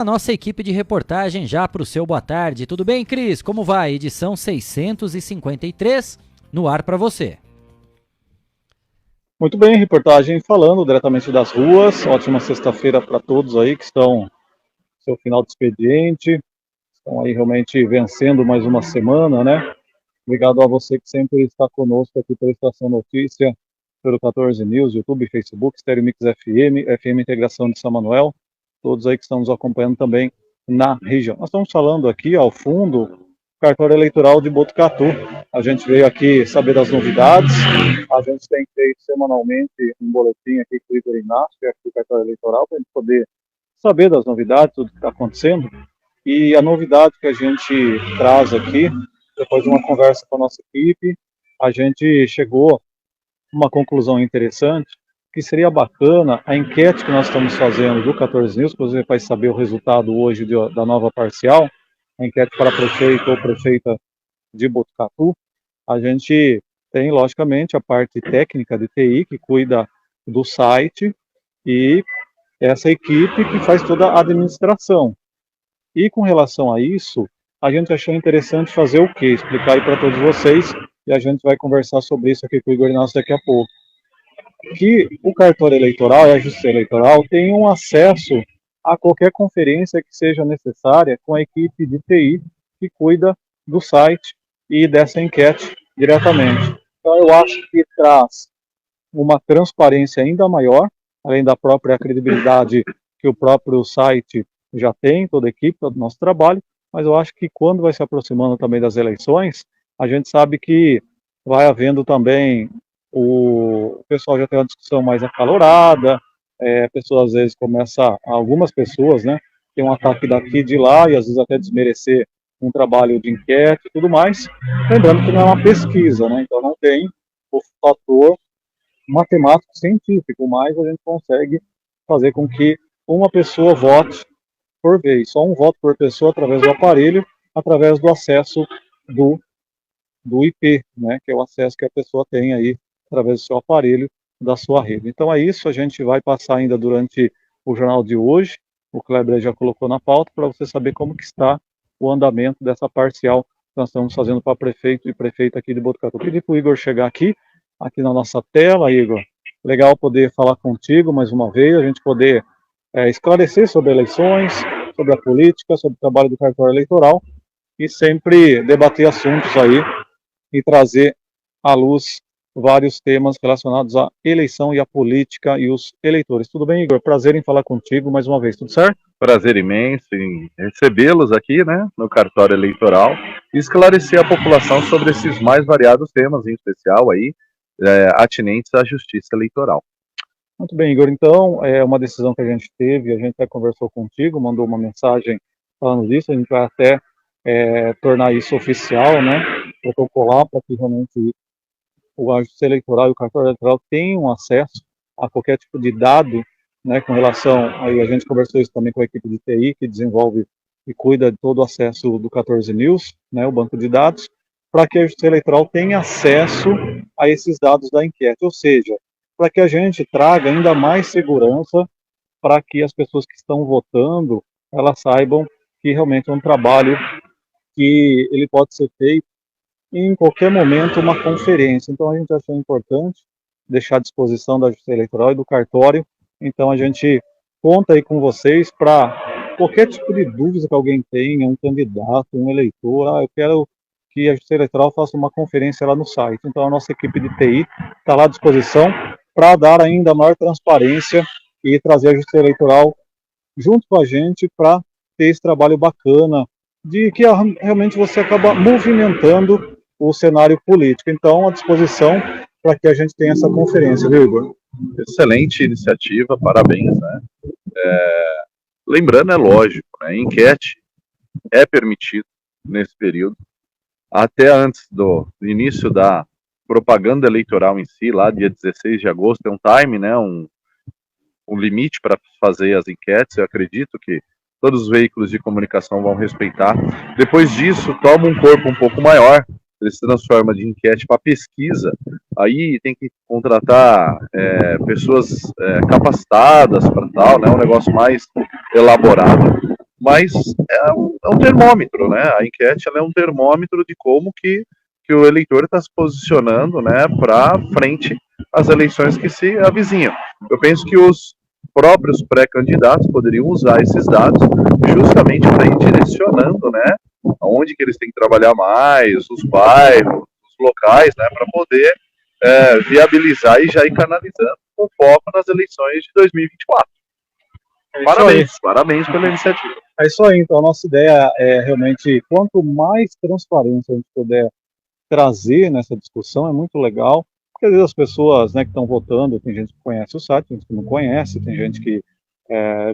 A nossa equipe de reportagem já para o seu boa tarde. Tudo bem, Cris? Como vai? Edição 653 no ar para você. Muito bem, reportagem falando diretamente das ruas. Ótima sexta-feira para todos aí que estão no seu final de expediente, estão aí realmente vencendo mais uma semana, né? Obrigado a você que sempre está conosco aqui pela Estação Notícia, pelo 14 News, YouTube, Facebook, Stereo Mix FM, FM Integração de São Manuel, todos aí que estão nos acompanhando também na região. Nós estamos falando aqui ao fundo cartório eleitoral de Botucatu. A gente veio aqui saber das novidades. A gente tem feito semanalmente um boletim aqui com o Igor Inácio, aqui do cartório eleitoral, para a gente poder saber das novidades, tudo que está acontecendo. E a novidade que a gente traz aqui, depois de uma conversa com a nossa equipe, a gente chegou a uma conclusão interessante, que seria bacana a enquete que nós estamos fazendo do 14 News, que você vai saber o resultado hoje da nova parcial, a enquete para prefeito ou prefeita de Botucatu. A gente tem, logicamente, a parte técnica de TI, que cuida do site, e essa equipe que faz toda a administração. E com relação a isso, a gente achou interessante fazer o quê? Explicar aí para todos vocês, e a gente vai conversar sobre isso aqui com o Igor Inácio daqui a pouco. Que o cartório eleitoral e a justiça eleitoral tenham acesso a qualquer conferência que seja necessária com a equipe de TI que cuida do site e dessa enquete diretamente. Então, eu acho que traz uma transparência ainda maior, além da própria credibilidade que o próprio site já tem, toda a equipe, todo o nosso trabalho, mas eu acho que quando vai se aproximando também das eleições, a gente sabe que vai havendo também, o pessoal já tem uma discussão mais acalorada, pessoas às vezes começam, algumas pessoas, né, tem um ataque daqui e de lá, e às vezes até desmerecer um trabalho de enquete e tudo mais, lembrando que não é uma pesquisa, né, então não tem o fator matemático científico, mas a gente consegue fazer com que uma pessoa vote por vez, só um voto por pessoa através do aparelho, através do acesso do IP, né, que é o acesso que a pessoa tem aí através do seu aparelho, da sua rede. Então é isso, a gente vai passar ainda durante o jornal de hoje, o Kleber já colocou na pauta, para você saber como que está o andamento dessa parcial que nós estamos fazendo para prefeito e prefeita aqui de Botucatu. Pedi para o Igor chegar aqui na nossa tela, Igor. Legal poder falar contigo mais uma vez, a gente poder esclarecer sobre eleições, sobre a política, sobre o trabalho do cartório eleitoral e sempre debater assuntos aí e trazer à luz vários temas relacionados à eleição e à política e os eleitores. Tudo bem, Igor? Prazer em falar contigo mais uma vez, tudo certo? Prazer imenso em recebê-los aqui, né, no cartório eleitoral e esclarecer a população sobre esses mais variados temas, em especial aí, atinentes à justiça eleitoral. Muito bem, Igor. Então, é uma decisão que a gente teve, a gente até conversou contigo, mandou uma mensagem falando disso, a gente vai até tornar isso oficial, né, protocolar para que realmente a justiça eleitoral e o cartório eleitoral tenham acesso a qualquer tipo de dado, né, com relação, aí a gente conversou isso também com a equipe de TI, que desenvolve e cuida de todo o acesso do 14 News, né, o banco de dados, para que a justiça eleitoral tenha acesso a esses dados da enquete, ou seja, para que a gente traga ainda mais segurança para que as pessoas que estão votando, elas saibam que realmente é um trabalho que ele pode ser feito em qualquer momento uma conferência. Então a gente achou importante deixar à disposição da Justiça Eleitoral e do cartório. Então a gente conta aí com vocês para qualquer tipo de dúvida que alguém tenha, um candidato, um eleitor, eu quero que a Justiça Eleitoral faça uma conferência lá no site. Então a nossa equipe de TI está lá à disposição para dar ainda maior transparência e trazer a Justiça Eleitoral junto com a gente para ter esse trabalho bacana de que realmente você acaba movimentando o cenário político. Então, à disposição para que a gente tenha essa conferência, viu, Igor? Excelente iniciativa, parabéns, né? Lembrando, é lógico, né? Enquete é permitido nesse período, até antes do início da propaganda eleitoral em si, lá dia 16 de agosto, tem um time, né? Um limite para fazer as enquetes, eu acredito que todos os veículos de comunicação vão respeitar. Depois disso, toma um corpo um pouco maior, ele se transforma de enquete para pesquisa, aí tem que contratar pessoas capacitadas para tal, né, um negócio mais elaborado. mas é um termômetro, né? A enquete ela é um termômetro de como que o eleitor está se posicionando, né, para frente às eleições que se avizinham. Eu penso que os próprios pré-candidatos poderiam usar esses dados justamente para ir direcionando, né, aonde que eles têm que trabalhar mais, os bairros, os locais, né, para poder viabilizar e já ir canalizando com foco nas eleições de 2024. Parabéns pela iniciativa. É isso aí, então a nossa ideia é realmente, quanto mais transparência a gente puder trazer nessa discussão, é muito legal, porque às vezes as pessoas, né, que estão votando, tem gente que conhece o site, tem gente que não conhece, tem gente que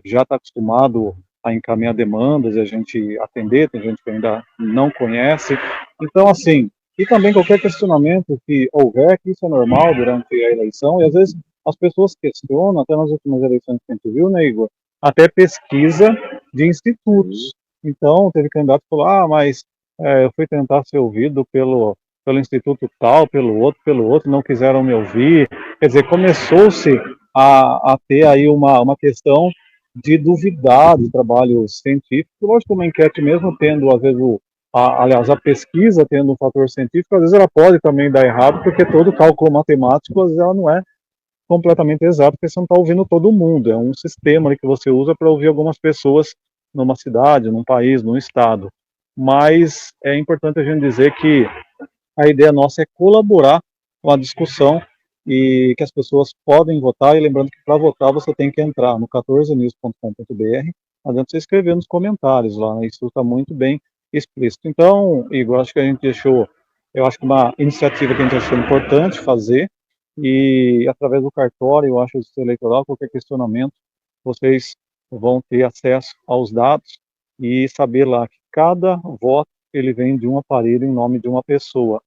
já está acostumado a encaminhar demandas e a gente atender, tem gente que ainda não conhece, então assim, e também qualquer questionamento que houver, que isso é normal durante a eleição, e às vezes as pessoas questionam, até nas últimas eleições que a gente viu, né, Igor, até pesquisa de institutos. Então, teve candidato que falou, mas eu fui tentar ser ouvido pelo instituto tal, pelo outro, não quiseram me ouvir. Quer dizer, começou-se a ter aí uma questão de duvidar do trabalho científico. Lógico, uma enquete mesmo tendo, às vezes, aliás, a pesquisa tendo um fator científico, às vezes ela pode também dar errado, porque todo cálculo matemático, às vezes, ela não é completamente exato, porque você não está ouvindo todo mundo. É um sistema ali que você usa para ouvir algumas pessoas numa cidade, num país, num estado. Mas é importante a gente dizer que a ideia nossa é colaborar com a discussão e que as pessoas podem votar. E lembrando que para votar você tem que entrar no 14news.com.br, adianta você escrever nos comentários lá, né? Isso está muito bem explícito. Então, Igor, acho que a gente deixou, eu acho que uma iniciativa que a gente achou importante fazer, e através do cartório, eu acho, do eleitoral, qualquer questionamento, vocês vão ter acesso aos dados e saber lá que cada voto ele vem de um aparelho em nome de uma pessoa,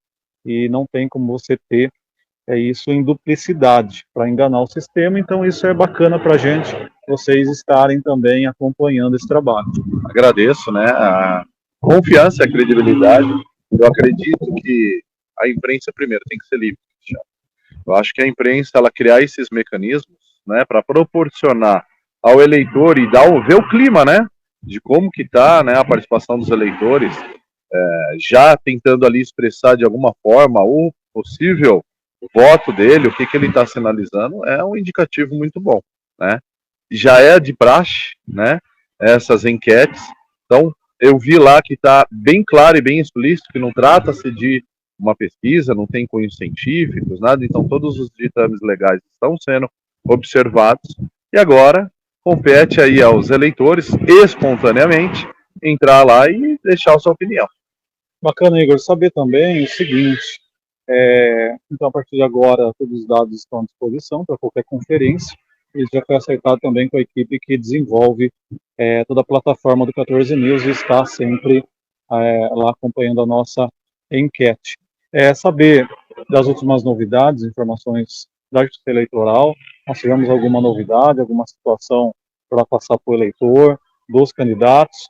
e não tem como você ter isso em duplicidade para enganar o sistema. Então isso é bacana para a gente, vocês estarem também acompanhando esse trabalho. Agradeço, né, a confiança e a credibilidade. Eu acredito que a imprensa, primeiro, tem que ser livre, Cristiano. Eu acho que a imprensa, ela criar esses mecanismos, né, para proporcionar ao eleitor e ver o clima, né, de como que está, né, a participação dos eleitores, já tentando ali expressar de alguma forma o possível voto dele, o que ele está sinalizando, é um indicativo muito bom, né? Já é de praxe, né, essas enquetes. Então, eu vi lá que está bem claro e bem explícito que não trata-se de uma pesquisa, não tem cunhos científicos, nada, então todos os ditames legais estão sendo observados, e agora compete aí aos eleitores, espontaneamente, entrar lá e deixar a sua opinião. Bacana, Igor, saber também o seguinte, então a partir de agora todos os dados estão à disposição para qualquer conferência, e já foi acertado também com a equipe que desenvolve toda a plataforma do 14 News e está sempre lá acompanhando a nossa enquete. Saber das últimas novidades, informações da Justiça Eleitoral, nós tivemos alguma novidade, alguma situação para passar para o eleitor, dos candidatos.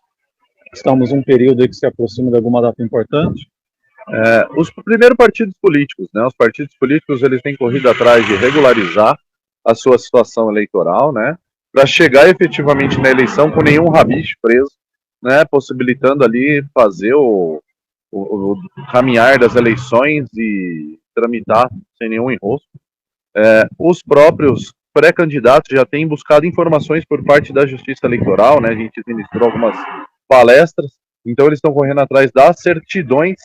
Estamos num período aí que se aproxima de alguma data importante. Os primeiros partidos políticos, né? Os partidos políticos, eles têm corrido atrás de regularizar a sua situação eleitoral, né? Para chegar efetivamente na eleição com nenhum rabicho preso, né? Possibilitando ali fazer o caminhar das eleições e tramitar sem nenhum enrosco. Os próprios pré-candidatos já têm buscado informações por parte da Justiça Eleitoral, né? A gente ministrou algumas palestras, então eles estão correndo atrás das certidões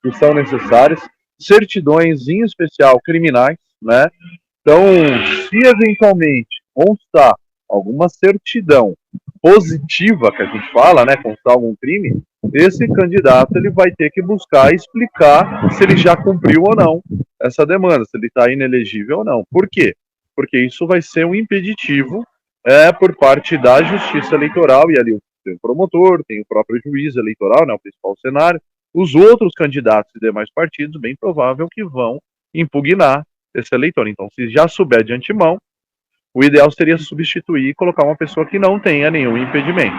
que são necessárias, certidões em especial criminais, né? Então, se eventualmente constar alguma certidão positiva, que a gente fala, né, constar algum crime, esse candidato ele vai ter que buscar explicar se ele já cumpriu ou não essa demanda, se ele está inelegível ou não. Por quê? Porque isso vai ser um impeditivo por parte da Justiça Eleitoral, e ali tem o promotor, tem o próprio juiz eleitoral, né, o principal cenário, os outros candidatos e demais partidos, bem provável que vão impugnar esse eleitor. Então, se já souber de antemão, o ideal seria substituir e colocar uma pessoa que não tenha nenhum impedimento.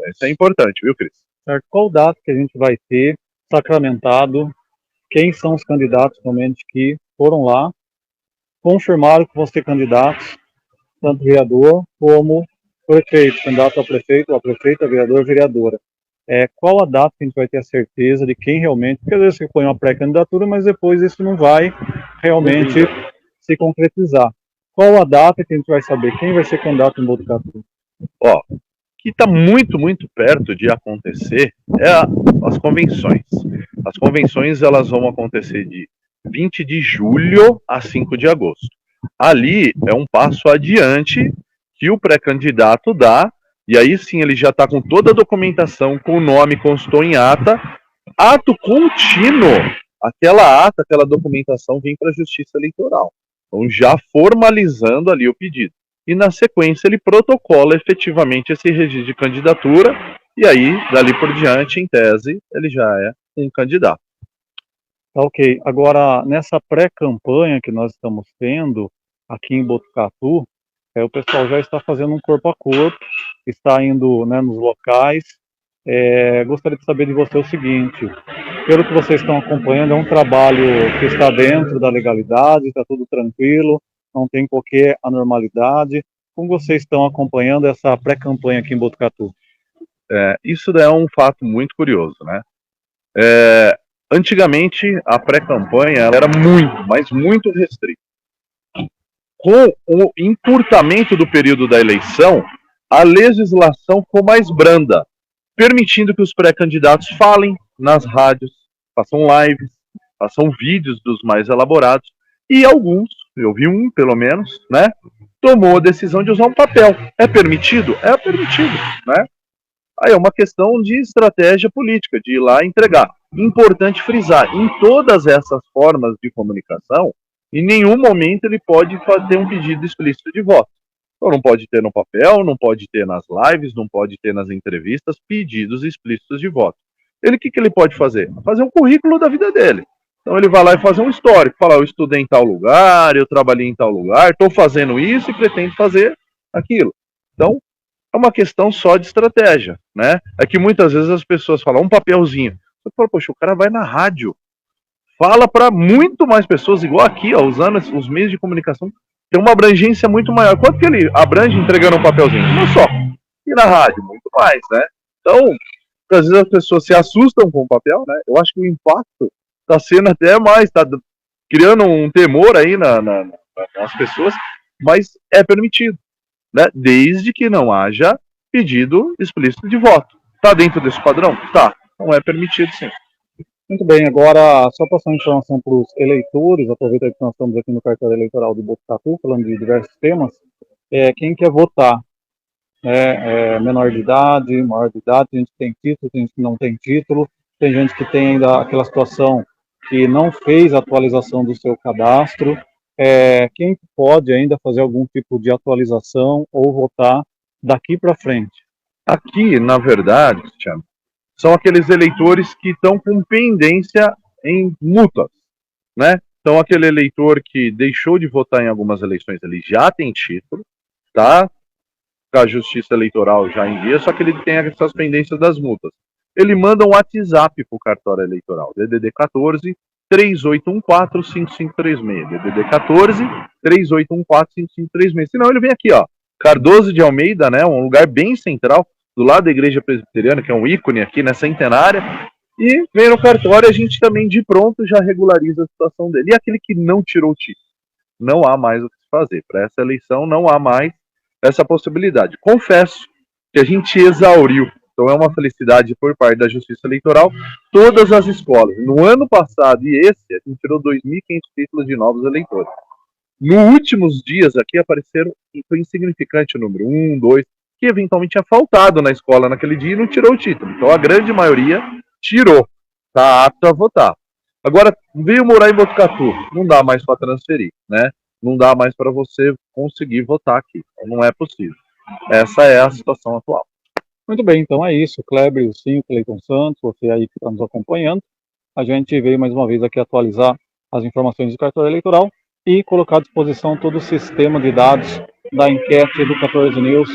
Isso é importante, viu, Cris? Certo. Qual data que a gente vai ter sacramentado? Quem são os candidatos realmente que foram lá, confirmaram que vão ser candidatos, tanto vereador como Perfeito, candidato a prefeito, a vereador, a vereadora. Qual a data que a gente vai ter a certeza de quem realmente, porque às vezes você põe uma pré-candidatura, mas depois isso não vai realmente se concretizar. Qual a data que a gente vai saber quem vai ser candidato em Botucatu? Ó, o que está muito, muito perto de acontecer as convenções. As convenções elas vão acontecer de 20 de julho a 5 de agosto. Ali é um passo adiante que o pré-candidato dá, e aí sim ele já está com toda a documentação, com o nome, constou em ata, ato contínuo, aquela ata, aquela documentação vem para a Justiça Eleitoral. Então já formalizando ali o pedido. E na sequência ele protocola efetivamente esse registro de candidatura, e aí, dali por diante, em tese, ele já é um candidato. Ok, agora nessa pré-campanha que nós estamos tendo aqui em Botucatu, o pessoal já está fazendo um corpo a corpo, está indo, né, nos locais. Gostaria de saber de você o seguinte, pelo que vocês estão acompanhando, é um trabalho que está dentro da legalidade, está tudo tranquilo, não tem qualquer anormalidade. Como vocês estão acompanhando essa pré-campanha aqui em Botucatu? Isso é um fato muito curioso, né? Antigamente, a pré-campanha era muito, mas muito restrita. Com o encurtamento do período da eleição, a legislação ficou mais branda, permitindo que os pré-candidatos falem nas rádios, façam lives, façam vídeos dos mais elaborados, e alguns, eu vi um pelo menos, né, tomou a decisão de usar um papel. É permitido? É permitido, né? Aí é uma questão de estratégia política, de ir lá entregar. Importante frisar, em todas essas formas de comunicação, em nenhum momento ele pode fazer um pedido explícito de voto. Então não pode ter no papel, não pode ter nas lives, não pode ter nas entrevistas pedidos explícitos de voto. O que ele pode fazer? Fazer um currículo da vida dele. Então ele vai lá e faz um histórico, fala, eu estudei em tal lugar, eu trabalhei em tal lugar, estou fazendo isso e pretendo fazer aquilo. Então, é uma questão só de estratégia, né? É que muitas vezes as pessoas falam um papelzinho. Você fala, poxa, o cara vai na rádio, fala para muito mais pessoas, igual aqui, ó, usando os meios de comunicação, tem uma abrangência muito maior. Quanto que ele abrange entregando um papelzinho? Não só. E na rádio, muito mais, né? Então, às vezes as pessoas se assustam com o papel, né? Eu acho que o impacto está sendo até mais, está criando um temor aí nas pessoas, mas é permitido, né? Desde que não haja pedido explícito de voto. Está dentro desse padrão? Tá. Não é permitido, sim. Muito bem, agora só passando informação para os eleitores, aproveita que nós estamos aqui no cartório eleitoral de Botucatu, falando de diversos temas, quem quer votar, menor de idade, maior de idade, tem gente que tem título, tem gente que não tem título, tem gente que tem ainda aquela situação que não fez a atualização do seu cadastro, quem pode ainda fazer algum tipo de atualização ou votar daqui para frente? Aqui, na verdade, Cristiano, são aqueles eleitores que estão com pendência em multas, né? Então, aquele eleitor que deixou de votar em algumas eleições, ele já tem título, tá? A Justiça Eleitoral já envia, só que ele tem essas pendências das multas. Ele manda um WhatsApp para o cartório eleitoral, DDD 14 3814 5536, DDD 14 3814 5536. Senão ele vem aqui, ó, Cardoso de Almeida, né? Um lugar bem central, do lado da Igreja Presbiteriana, que é um ícone aqui, né, centenária, e vem no cartório, a gente também de pronto já regulariza a situação dele. E aquele que não tirou o título, não há mais o que se fazer. Para essa eleição não há mais essa possibilidade. Confesso que a gente exauriu, então é uma felicidade por parte da Justiça Eleitoral, todas as escolas. No ano passado e esse, a gente tirou 2.500 títulos de novos eleitores. Nos últimos dias aqui apareceram, foi insignificante o número, 1, 2, que eventualmente tinha faltado na escola naquele dia e não tirou o título. Então a grande maioria tirou, está apto a votar. Agora, veio morar em Botucatu, não dá mais para transferir, né? Não dá mais para você conseguir votar aqui. Então, não é possível. Essa é a situação atual. Muito bem, então é isso. Kleber, sim, Cleiton Santos, você aí que está nos acompanhando. A gente veio mais uma vez aqui atualizar as informações do cartório eleitoral e colocar à disposição todo o sistema de dados da enquete do 14 News,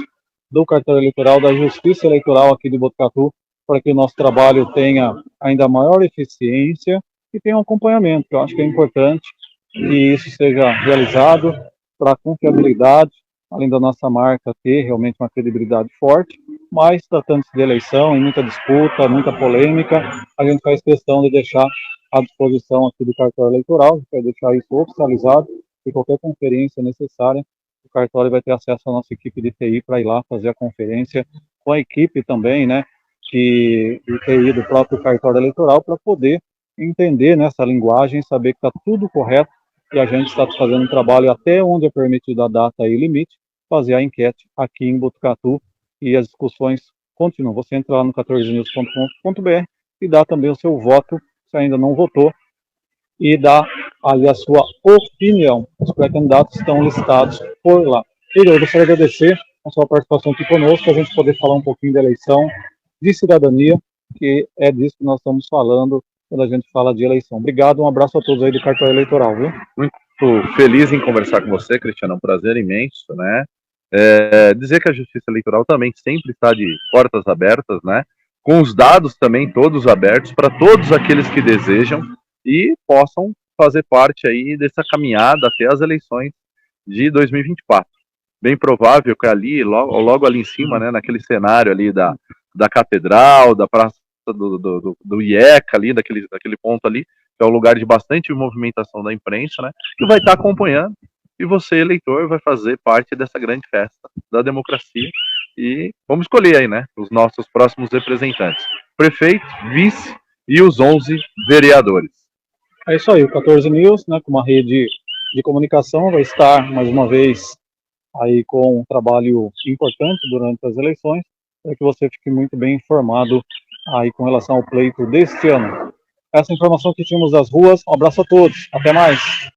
do cartório eleitoral, da Justiça Eleitoral aqui de Botucatu, para que o nosso trabalho tenha ainda maior eficiência e tenha um acompanhamento, que eu acho que é importante que isso seja realizado para a confiabilidade além da nossa marca ter realmente uma credibilidade forte, mas tratando-se de eleição e muita disputa, muita polêmica, a gente faz questão de deixar à disposição aqui do cartório eleitoral, a gente vai deixar isso oficializado, e qualquer conferência necessária, o cartório vai ter acesso à nossa equipe de TI para ir lá fazer a conferência, com a equipe também, né, de TI do próprio cartório eleitoral, para poder entender nessa linguagem, saber que está tudo correto, e a gente está fazendo um trabalho até onde é permitido a data e limite, fazer a enquete aqui em Botucatu, e as discussões continuam. Você entra lá no 14news.com.br e dá também o seu voto, se ainda não votou, e dá ali a sua opinião. Os pré-candidatos estão listados por lá. Igor, eu gostaria de agradecer a sua participação aqui conosco, a gente poder falar um pouquinho de eleição, de cidadania, que é disso que nós estamos falando quando a gente fala de eleição. Obrigado, um abraço a todos aí do cartório eleitoral, viu? Muito feliz em conversar com você, Cristiano, é um prazer imenso, né? Dizer que a Justiça Eleitoral também sempre está de portas abertas, né? Com os dados também todos abertos para todos aqueles que desejam e possam fazer parte aí dessa caminhada até as eleições de 2024. Bem provável que ali, logo ali em cima, né, naquele cenário ali da Catedral, da Praça do IECA ali, daquele ponto ali, que é um lugar de bastante movimentação da imprensa, né, que vai estar acompanhando, e você, eleitor, vai fazer parte dessa grande festa da democracia, e vamos escolher aí, né, os nossos próximos representantes, prefeito, vice e os 11 vereadores. É isso aí, o 14 News, né, com uma rede de comunicação, vai estar, mais uma vez, aí com um trabalho importante durante as eleições, para que você fique muito bem informado aí com relação ao pleito deste ano. Essa informação que tínhamos das ruas, um abraço a todos, até mais!